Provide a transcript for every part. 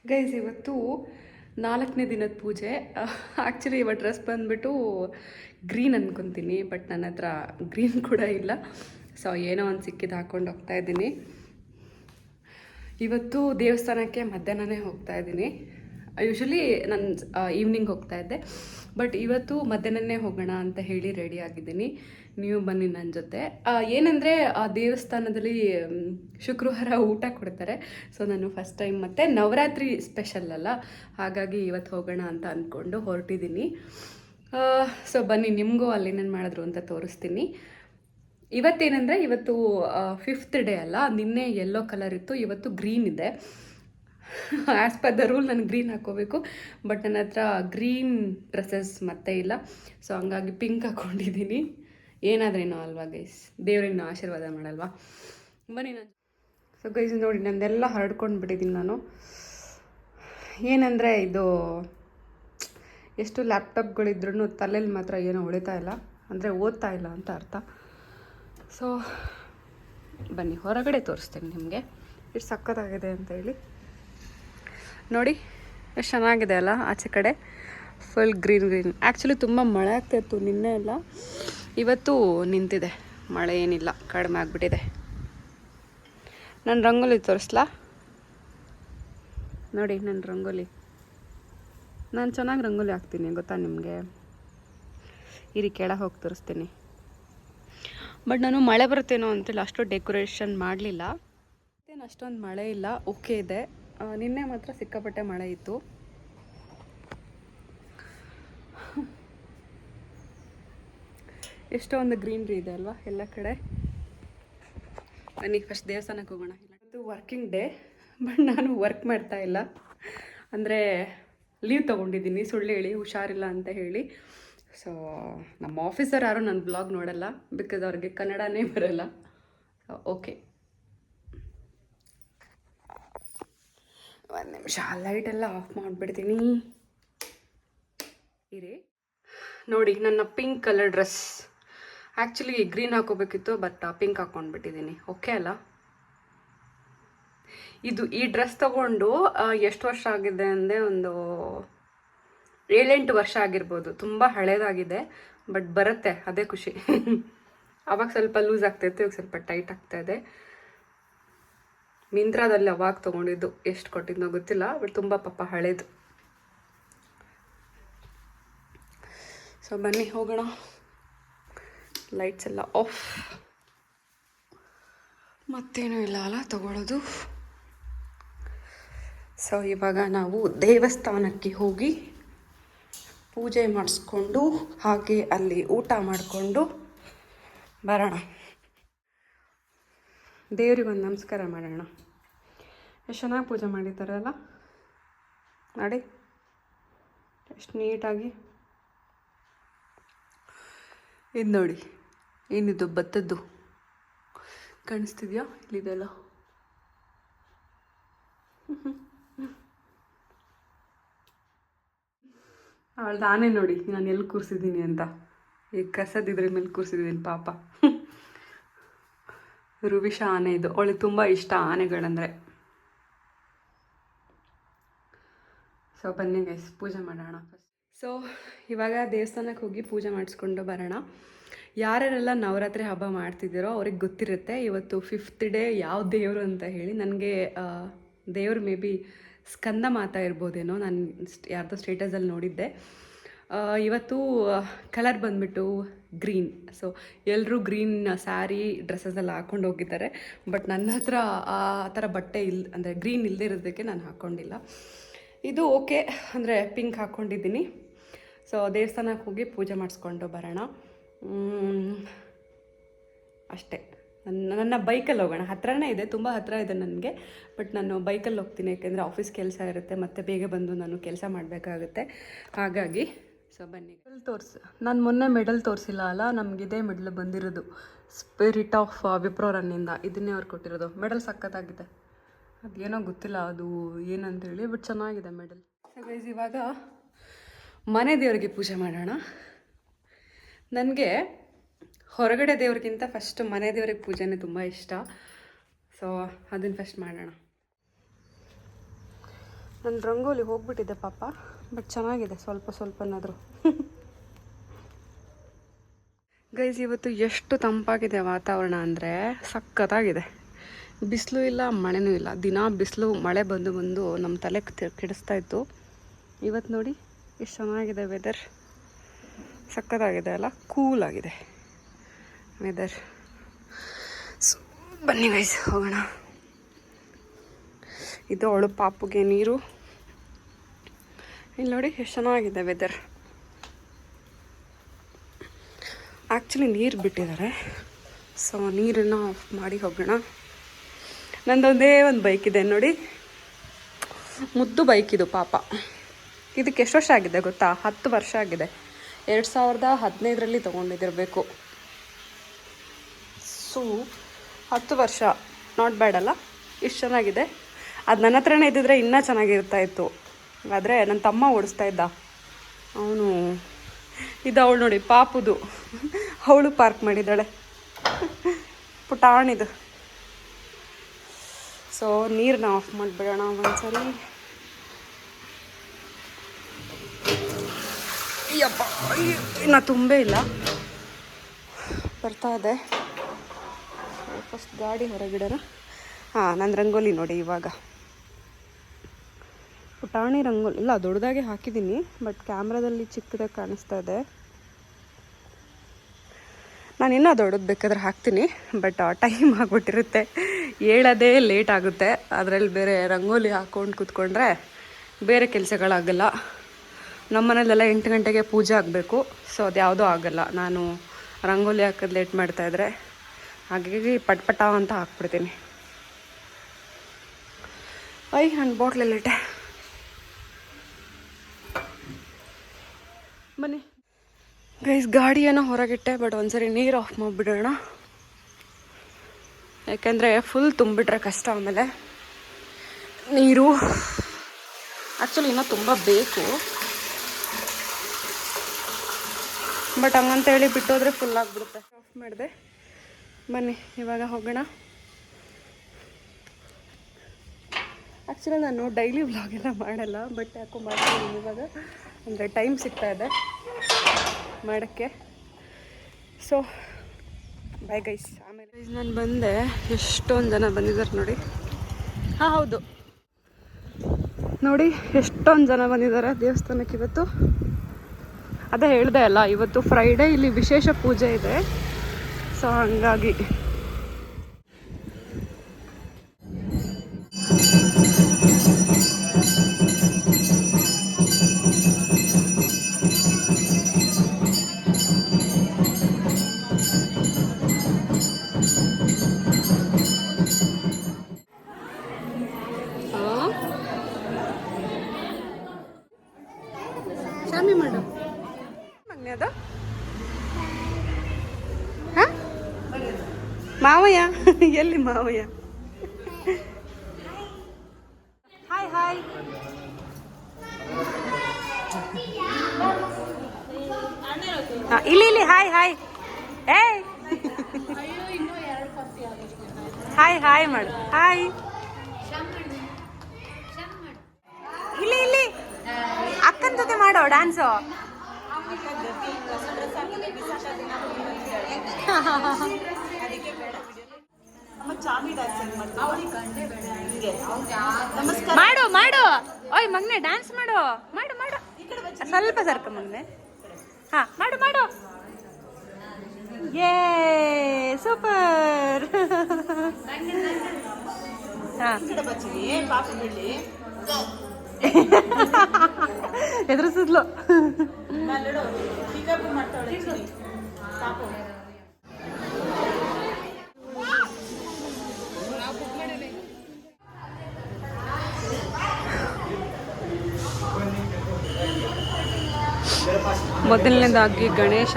Guys ಇವತ್ತು 4ನೇ ದಿನದ ಪೂಜೆ. ಆ್ಯಕ್ಚುಲಿ ಇವತ್ತು ಡ್ರೆಸ್ ಬಂದುಬಿಟ್ಟು ಗ್ರೀನ್ ಅಂದ್ಕೊತೀನಿ, ಬಟ್ ನನ್ನ ಹತ್ರ ಗ್ರೀನ್ ಕೂಡ ಇಲ್ಲ. ಸೊ ಏನೋ ಒಂದು ಸಿಕ್ಕಿದ್ದು ಹಾಕ್ಕೊಂಡು ಹೋಗ್ತಾಯಿದ್ದೀನಿ. ಇವತ್ತು ದೇವಸ್ಥಾನಕ್ಕೆ ಮಧ್ಯಾಹ್ನನೇ ಹೋಗ್ತಾಯಿದ್ದೀನಿ. ಯೂಶ್ವಲಿ ನಾನು ಈವ್ನಿಂಗ್ ಹೋಗ್ತಾಯಿದ್ದೆ, ಬಟ್ ಇವತ್ತು ಮಧ್ಯಾಹ್ನನೇ ಹೋಗೋಣ ಅಂತ ಹೇಳಿ ರೆಡಿ ಆಗಿದ್ದೀನಿ. ನೀವು ಬನ್ನಿ ನನ್ನ ಜೊತೆ. ಏನಂದರೆ ಆ ದೇವಸ್ಥಾನದಲ್ಲಿ ಶುಕ್ರವಾರ ಊಟ ಕೊಡ್ತಾರೆ. ಸೊ ನಾನು ಫಸ್ಟ್ ಟೈಮ್, ಮತ್ತು ನವರಾತ್ರಿ ಸ್ಪೆಷಲ್ ಅಲ್ಲ, ಹಾಗಾಗಿ ಇವತ್ತು ಹೋಗೋಣ ಅಂತ ಅಂದ್ಕೊಂಡು ಹೊರಟಿದ್ದೀನಿ. ಸೊ ಬನ್ನಿ, ನಿಮಗೂ ಅಲ್ಲೇನೇನು ಮಾಡಿದ್ರು ಅಂತ ತೋರಿಸ್ತೀನಿ. ಇವತ್ತೇನೆಂದರೆ ಇವತ್ತು 5th ಡೇ ಅಲ್ಲ, ನಿನ್ನೆ ಯೆಲ್ಲೋ ಕಲರ್ ಇತ್ತು, ಇವತ್ತು ಗ್ರೀನ್ ಇದೆ. ಆ್ಯಸ್ ಪರ್ ದ ರೂಲ್ ನಾನು ಗ್ರೀನ್ ಹಾಕ್ಕೋಬೇಕು, ಬಟ್ ನನ್ನ ಹತ್ರ ಗ್ರೀನ್ ಡ್ರೆಸ್ಸಸ್ ಮತ್ತೆ ಇಲ್ಲ. ಸೊ ಹಂಗಾಗಿ ಪಿಂಕ್ ಹಾಕ್ಕೊಂಡಿದ್ದೀನಿ. ಏನಾದ್ರೇನೋ ಅಲ್ವಾ ಗೈಸ್, ದೇವ್ರಿನ ಆಶೀರ್ವಾದ ಮಾಡಲ್ವಾ. ಬನ್ನಿ ನಾನು. ಸೊ ಗೈಸ್ ನೋಡಿ, ನಂದೆಲ್ಲ ಹರಡ್ಕೊಂಡು ಬಿಟ್ಟಿದ್ದೀನಿ ನಾನು. ಏನಂದರೆ ಇದು ಎಷ್ಟು ಲ್ಯಾಪ್ಟಾಪ್ಗಳಿದ್ರೂ ತಲೆಯಲ್ಲಿ ಮಾತ್ರ ಏನೋ ಉಳಿತಾ ಇಲ್ಲ, ಅಂದರೆ ಓದ್ತಾ ಇಲ್ಲ ಅಂತ ಅರ್ಥ. ಸೊ ಬನ್ನಿ ಹೊರಗಡೆ ತೋರಿಸ್ತೇನೆ ನಿಮಗೆ ಎಷ್ಟು ಸಕ್ಕತ್ತಾಗಿದೆ ಅಂತ ಹೇಳಿ. ನೋಡಿ ಎಷ್ಟು ಚೆನ್ನಾಗಿದೆ ಅಲ್ಲ, ಆಚೆ ಕಡೆ ಫುಲ್ ಗ್ರೀನ್ ಗ್ರೀನ್. ಆ್ಯಕ್ಚುಲಿ ತುಂಬ ಮಳೆ ಆಗ್ತಾಯಿತ್ತು ನಿನ್ನೆ ಎಲ್ಲ, ಇವತ್ತು ನಿಂತಿದೆ, ಮಳೆ ಏನಿಲ್ಲ, ಕಡಿಮೆ ಆಗಿಬಿಟ್ಟಿದೆ. ನನ್ನ ರಂಗೋಲಿ ತೋರಿಸ್ಲಾ? ನೋಡಿ ನನ್ನ ರಂಗೋಲಿ, ನಾನು ಚೆನ್ನಾಗಿ ರಂಗೋಲಿ ಹಾಕ್ತೀನಿ ಗೊತ್ತಾ ನಿಮಗೆ. ಇರಿ ಕೆಳಗೆ ಹೋಗಿ ತೋರಿಸ್ತೀನಿ. ಬಟ್ ನಾನು ಮಳೆ ಬರುತ್ತೇನೋ ಅಂತೇಳಿ ಅಷ್ಟು ಡೆಕೋರೇಷನ್ ಮಾಡಲಿಲ್ಲ. ಮತ್ತೇನು ಅಷ್ಟೊಂದು ಮಳೆ ಇಲ್ಲ, ಓಕೆ ಇದೆ. ನಿನ್ನೆ ಮಾತ್ರ ಸಿಕ್ಕಾಪಟ್ಟೆ ಮಳೆ ಇತ್ತು. ಎಷ್ಟೊಂದು ಗ್ರೀನ್ರಿ ಇದೆ ಅಲ್ವಾ ಎಲ್ಲ ಕಡೆ. ಬನ್ನಿ ಫಸ್ಟ್ ದೇವಸ್ಥಾನಕ್ಕೆ ಹೋಗೋಣ. ಇದು ವರ್ಕಿಂಗ್ ಡೇ, ಬಟ್ ನಾನು ವರ್ಕ್ ಮಾಡ್ತಾ ಇಲ್ಲ, ಅಂದರೆ ಲೀವ್ ತೊಗೊಂಡಿದ್ದೀನಿ, ಸುಳ್ಳು ಹೇಳಿ, ಹುಷಾರಿಲ್ಲ ಅಂತ ಹೇಳಿ. ಸೊ ನಮ್ಮ ಆಫೀಸರ್ ಯಾರು ನನ್ನ ಬ್ಲಾಗ್ ನೋಡಲ್ಲ, ಬಿಕಾಸ್ ಅವ್ರಿಗೆ ಕನ್ನಡನೇ ಬರಲ್ಲ. ಓಕೆ, ಒಂದು ನಿಮಿಷ ಲೈಟೆಲ್ಲ ಆಫ್ ಮಾಡಿಬಿಡ್ತೀನಿ ಇರಿ. ನೋಡಿ ನನ್ನ pink colour dress. Actually green ಹಾಕೋಬೇಕಿತ್ತು, ಬಟ್ ಪಿಂಕ್ ಹಾಕ್ಕೊಂಡ್ಬಿಟ್ಟಿದ್ದೀನಿ. ಓಕೆ ಅಲ್ಲ? ಈ ಡ್ರೆಸ್ ತೊಗೊಂಡು ಎಷ್ಟು ವರ್ಷ ಆಗಿದೆ ಅಂದರೆ ಒಂದು 7-8 ವರ್ಷ ಆಗಿರ್ಬೋದು. ತುಂಬ ಹಳೇದಾಗಿದೆ, ಬಟ್ ಬರುತ್ತೆ, ಅದೇ ಖುಷಿ. ಅವಾಗ ಸ್ವಲ್ಪ ಲೂಸ್ ಆಗ್ತಾಯಿತ್ತು, ಇವಾಗ ಸ್ವಲ್ಪ ಟೈಟ್ ಆಗ್ತಾಯಿದೆ. ಮಿಂತ್ರಾದಲ್ಲಿ ಅವಾಗ ತೊಗೊಂಡಿದ್ದು, ಎಷ್ಟು ಕೊಟ್ಟಿದ್ನೋ ಗೊತ್ತಿಲ್ಲ, ಬಟ್ ತುಂಬ ಪಾಪ ಹಳೇದು. ಸೊ ಬನ್ನಿ ಹೋಗೋಣ. ಲೈಟ್ಸ್ ಎಲ್ಲ ಆಫ್, ಮತ್ತೇನೂ ಇಲ್ಲ ಅಲ್ಲ ತಗೊಳ್ಳೋದು. ಸೊ ಇವಾಗ ನಾವು ದೇವಸ್ಥಾನಕ್ಕೆ ಹೋಗಿ ಪೂಜೆ ಮಾಡಿಸ್ಕೊಂಡು, ಹಾಗೆ ಅಲ್ಲಿ ಊಟ ಮಾಡಿಕೊಂಡು ಬರೋಣ. ದೇವ್ರಿಗೆ ಒಂದು ನಮಸ್ಕಾರ ಮಾಡೋಣ. ಎಷ್ಟು ಚೆನ್ನಾಗಿ ಪೂಜೆ ಮಾಡಿದ್ದಾರಲ್ಲ ನೋಡಿ, ಎಷ್ಟು ನೀಟಾಗಿ. ಇದು ನೋಡಿ, ಏನಿದು ಭತ್ತದ್ದು ಕಾಣಿಸ್ತಿದ್ಯಾ ಇಲ್ಲಿದೆಲ್ಲ. ಅವಳ್ದು ಆನೆ ನೋಡಿ ನಾನು ಎಲ್ಲಿ ಕೂರಿಸಿದ್ದೀನಿ ಅಂತ, ಈಗ ಕಸದಿದ್ರ ಮೇಲೆ ಕೂರಿಸಿದ್ದೀನಿ ಪಾಪ. ರುವಿಷ ಆನೆ ಇದು, ಅವಳಿಗೆ ತುಂಬ ಇಷ್ಟ ಆನೆಗಳಂದರೆ. ಸೊ ಬನ್ನಿ ಗೈಸ್, ಪೂಜೆ ಮಾಡೋಣ ಫಸ್ಟ್. ಸೊ ಇವಾಗ ದೇವಸ್ಥಾನಕ್ಕೆ ಹೋಗಿ ಪೂಜೆ ಮಾಡಿಸ್ಕೊಂಡು ಬರೋಣ. ಯಾರ್ಯಾರೆಲ್ಲ ನವರಾತ್ರಿ ಹಬ್ಬ ಮಾಡ್ತಿದ್ದೀರೋ ಅವ್ರಿಗೆ ಗೊತ್ತಿರುತ್ತೆ ಇವತ್ತು 5th ಡೇ ಯಾವ ದೇವರು ಅಂತ ಹೇಳಿ. ನನಗೆ ದೇವರು ಮೇ ಬಿ ಸ್ಕಂದ ಮಾತಾ ಇರ್ಬೋದೇನೋ, ನಾನು ಯಾರ್ದೋ ಸ್ಟೇಟಸಲ್ಲಿ ನೋಡಿದ್ದೆ. ಇವತ್ತು ಕಲರ್ ಬಂದುಬಿಟ್ಟು ಗ್ರೀನ್. ಸೊ ಎಲ್ಲರೂ ಗ್ರೀನ್ ಸ್ಯಾರಿ ಡ್ರೆಸ್ಸಸ್ಸೆಲ್ಲ ಹಾಕ್ಕೊಂಡು ಹೋಗಿದ್ದಾರೆ, ಬಟ್ ನನ್ನ ಹತ್ರ ಆ ಥರ ಬಟ್ಟೆ ಅಂದರೆ ಗ್ರೀನ್ ಇಲ್ಲದೆ ಇರೋದಕ್ಕೆ ನಾನು ಹಾಕ್ಕೊಂಡಿಲ್ಲ. ಇದು ಓಕೆ, ಅಂದರೆ ಪಿಂಕ್ ಹಾಕ್ಕೊಂಡಿದ್ದೀನಿ. ಸೊ ದೇವಸ್ಥಾನಕ್ಕೆ ಹೋಗಿ ಪೂಜೆ ಮಾಡಿಸ್ಕೊಂಡು ಬರೋಣ ಅಷ್ಟೇ. ನನ್ನ ಬೈಕಲ್ಲಿ ಹೋಗೋಣ, ಹತ್ರನೇ ಇದೆ, ತುಂಬ ಹತ್ತಿರ ಇದೆ ನನಗೆ, ಬಟ್ ನಾನು ಬೈಕಲ್ಲಿ ಹೋಗ್ತೀನಿ, ಯಾಕೆಂದರೆ ಆಫೀಸ್ ಕೆಲಸ ಇರುತ್ತೆ, ಮತ್ತು ಬೇಗ ಬಂದು ನಾನು ಕೆಲಸ ಮಾಡಬೇಕಾಗುತ್ತೆ, ಹಾಗಾಗಿ. ಸೊ ಬನ್ನಿ ನಾನು ಮೊನ್ನೆ ಮೆಡಲ್ ತೋರಿಸಿಲ್ಲ ಅಲ್ಲ, ನಮಗಿದೇ ಮೆಡಲ್ ಬಂದಿರೋದು, ಸ್ಪಿರಿಟ್ ಆಫ್ ವಿಪ್ರೋ ರನ್ನಿಂದ. ಇದನ್ನೇ ಅವ್ರು ಕೊಟ್ಟಿರೋದು. ಮೆಡಲ್ ಸಖತ್ತಾಗಿದೆ, ಅದೇನೋ ಗೊತ್ತಿಲ್ಲ ಅದು ಏನಂತೇಳಿ, ಬಟ್ ಚೆನ್ನಾಗಿದೆ ಮೆಡಲ್. ಸೊ ಗೈಸ್ ಇವಾಗ ಮನೆ ದೇವರಿಗೆ ಪೂಜೆ ಮಾಡೋಣ. ನನಗೆ ಹೊರಗಡೆ ದೇವ್ರಿಗಿಂತ ಫಸ್ಟ್ ಮನೆ ದೇವ್ರಿಗೆ ಪೂಜೆನೇ ತುಂಬ ಇಷ್ಟ. ಸೊ ಅದನ್ನು ಫಸ್ಟ್ ಮಾಡೋಣ. ನನ್ನ ರಂಗೋಲಿ ಹೋಗ್ಬಿಟ್ಟಿದೆ ಪಾಪ, ಬಟ್ ಚೆನ್ನಾಗಿದೆ ಸ್ವಲ್ಪ ಸ್ವಲ್ಪನಾದರೂ. ಗೈಸ್, ಇವತ್ತು ಎಷ್ಟು ತಂಪಾಗಿದೆ ವಾತಾವರಣ ಅಂದರೆ ಸಖತ್ತಾಗಿದೆ. ಬಿಸಿಲು ಇಲ್ಲ, ಮಳೆನೂ ಇಲ್ಲ. ದಿನ ಬಿಸಿಲು ಮಳೆ ಬಂದು ಬಂದು ನಮ್ಮ ತಲೆ ಕೆಡಿಸ್ತಾ ಇತ್ತು. ಇವತ್ತು ನೋಡಿ ಎಷ್ಟು ಚೆನ್ನಾಗಿದೆ ವೆದರ್. ಸಖತ್ತಾಗಿದೆ ಅಲ್ಲ, ಕೂಲಾಗಿದೆ ವೆದರ್. ಸೊ ಬನ್ನಿ ಗೈಸ್ ಹೋಗೋಣ. ಇದು ಅವಳು ಪಾಪುಗೆ ನೀರು. ಇಲ್ಲಿ ನೋಡಿ ಎಷ್ಟು ಚೆನ್ನಾಗಿದೆ ವೆದರ್. ಆ್ಯಕ್ಚುಲಿ ನೀರು ಬಿಟ್ಟಿದ್ದಾರೆ, ಸೊ ನೀರನ್ನು ಆಫ್ ಮಾಡಿ ಹೋಗೋಣ. ನಂದೊಂದೇ ಒಂದು ಬೈಕ್ ಇದೆ ನೋಡಿ, ಮುದ್ದು ಬೈಕ್ ಇದು ಪಾಪ. ಇದಕ್ಕೆ ಎಷ್ಟು ವರ್ಷ ಆಗಿದೆ ಗೊತ್ತಾ? 10 ವರ್ಷ ಆಗಿದೆ. 2015ರಲ್ಲಿ ತೊಗೊಂಡಿದ್ದಿರಬೇಕು. ಸೊ 10 ವರ್ಷ, ನಾಟ್ ಬ್ಯಾಡ್ ಅಲ್ಲ? ಇಷ್ಟು ಚೆನ್ನಾಗಿದೆ. ಅದು ನನ್ನ ಹತ್ರನೇ ಇದ್ದಿದ್ರೆ ಇನ್ನೂ ಚೆನ್ನಾಗಿರ್ತಾ ಇತ್ತು. ಆದರೆ ನನ್ನ ತಮ್ಮ ಓಡಿಸ್ತಾ ಇದ್ದ ಅವನು. ಇದು ಅವಳು ನೋಡಿ ಪಾಪುದು, ಅವಳು ಪಾರ್ಕ್ ಮಾಡಿದ್ದಾಳೆ, ಪುಟಾಣಿದು. ಸೊ ನೀರನ್ನ ಆಫ್ ಮಾಡಿಬಿಡೋಣ ಒಂದ್ಸರಿ. ಯಪ್ಪ, ಇನ್ನು ತುಂಬೇ ಇಲ್ಲ, ಬರ್ತಾ ಇದೆ. ಫಸ್ಟ್ ಗಾಡಿ ಹೊರಗಿಡೋಣ. ಹಾಂ, ನನ್ನ ರಂಗೋಲಿ ನೋಡಿ ಇವಾಗ. ಪುಟಾಣಿ ರಂಗೋಲಿ ಇಲ್ಲ, ದೊಡ್ಡದಾಗೆ ಹಾಕಿದ್ದೀನಿ, ಬಟ್ ಕ್ಯಾಮ್ರಾದಲ್ಲಿ ಚಿಕ್ಕದಾಗಿ ಕಾಣಿಸ್ತಾ ಇದೆ. ನಾನು ಇನ್ನೂ ದೊಡ್ಡದು ಬೇಕಾದ್ರೆ ಹಾಕ್ತೀನಿ, ಬಟ್ ಟೈಮ್ ಆಗಿಬಿಟ್ಟಿರುತ್ತೆ, ಹೇಳೋದೇ ಲೇಟ್ ಆಗುತ್ತೆ. ಅದರಲ್ಲಿ ಬೇರೆ ರಂಗೋಲಿ ಹಾಕ್ಕೊಂಡು ಕೂತ್ಕೊಂಡ್ರೆ ಬೇರೆ ಕೆಲಸಗಳಾಗಲ್ಲ. ನಮ್ಮ ಮನೇಲೆಲ್ಲ 8 ಗಂಟೆಗೆ ಪೂಜೆ ಆಗಬೇಕು. ಸೊ ಅದು ಯಾವುದೂ ಆಗೋಲ್ಲ ನಾನು ರಂಗೋಲಿ ಹಾಕೋದು ಲೇಟ್ ಮಾಡ್ತಾಯಿದ್ರೆ. ಹಾಗಾಗಿ ಪಟ್ಪಟ ಅಂತ ಹಾಕ್ಬಿಡ್ತೀನಿ. ನನ್ನ ಬಾಟ್ಲಲ್ಲಿಟ್ಟೆ. ಬನ್ನಿ ಗೈಸ್, ಗಾಡಿಯನ್ನು ಹೊರಗಿಟ್ಟೆ, ಬಟ್ ಒಂದ್ಸರಿ ನೀರು ಆಫ್ ಮಾಡಿಬಿಡೋಣ. ಯಾಕೆಂದರೆ ಫುಲ್ ತುಂಬಿಟ್ರೆ ಕಷ್ಟ. ಆಮೇಲೆ ನೀರು ಆ್ಯಕ್ಚುಲಿ ಇನ್ನೂ ತುಂಬ ಬೇಕು, ಬಟ್ ಹಂಗಂತೇಳಿ ಬಿಟ್ಟೋದ್ರೆ ಫುಲ್ ಆಗಿಬಿಡುತ್ತೆ. ಆಫ್ ಮಾಡಿದೆ. ಬನ್ನಿ ಇವಾಗ ಹೋಗೋಣ. ಆ್ಯಕ್ಚುಲಿ ನಾನು ಡೈಲಿ ವ್ಲಾಗೆಲ್ಲ ಮಾಡಲ್ಲ, ಬಟ್ ಯಾಕೋ ಮಾಡ್ತೀನಿ ಇವಾಗ. ಅಂದರೆ ಟೈಮ್ ಸಿಗ್ತಾ ಇದೆ ಮಾಡೋಕ್ಕೆ. So bye guys. ಆಮೇಲೆ ನಾನು ಬಂದೆ, ಎಷ್ಟೊಂದು ಜನ ಬಂದಿದ್ದಾರೆ ನೋಡಿ. ಹಾಂ ಹೌದು ನೋಡಿ, ಎಷ್ಟೊಂದು ಜನ ಬಂದಿದ್ದಾರೆ ದೇವಸ್ಥಾನಕ್ಕೆ ಇವತ್ತು. ಅದೇ ಹೇಳಿದೆ ಅಲ್ಲ, ಇವತ್ತು ಫ್ರೈಡೇ, ಇಲ್ಲಿ ವಿಶೇಷ ಪೂಜೆ ಇದೆ. ಸೊ ಹಂಗಾಗಿ ಶಾಮಿ ಮಾಡು ಮಗ್ನೆ ಅದು. ಹಾಂ ಮಾವಯ್ಯ ಎಲ್ಲಿ ಮಾವಯ್ಯ? Hi hi. ಇಲ್ಲಿ ಹಾಯ್ ಹಾಯ್. ಏಯ್ ಹಾಯ್ ಹಾಯ್ ಮಾಡು. ಹಾಯ್. ಇಲ್ಲಿ ಅಕ್ಕನ ಜೊತೆ ಮಾಡೋ ಡ್ಯಾನ್ಸು. ಮಾಡು ಮಾಡು. ಓಯ್ ಮಗ್ನೆ ಡ್ಯಾನ್ಸ್ ಮಾಡು. ಮಾಡು ಮಾಡು. ಸ್ವಲ್ಪ ಸರ್ಕ ಮಗ್ನೆ. ಹಾ ಮಾಡು ಮಾಡು. ಯೇ ಸೂಪರ್. ಹಾ ಎದುರಿಸಿದ್ಲು. ಮೊದಲನೇದಾಗಿ ಗಣೇಶ.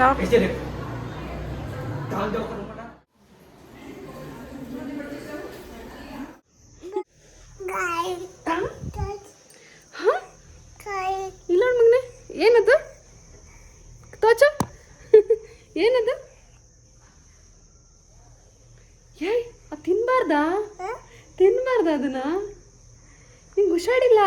ಇಲ್ಲ ಮಗನೆ, ಏನದು ತೋಚ? ಏನದು? ಏಯ್ ಅದು ತಿನ್ಬಾರ್ದಾ? ತಿನ್ಬಾರ್ದ ಅದನ್ನ? ನಿಂಗೆ ಹುಷಾರಿಲ್ಲ.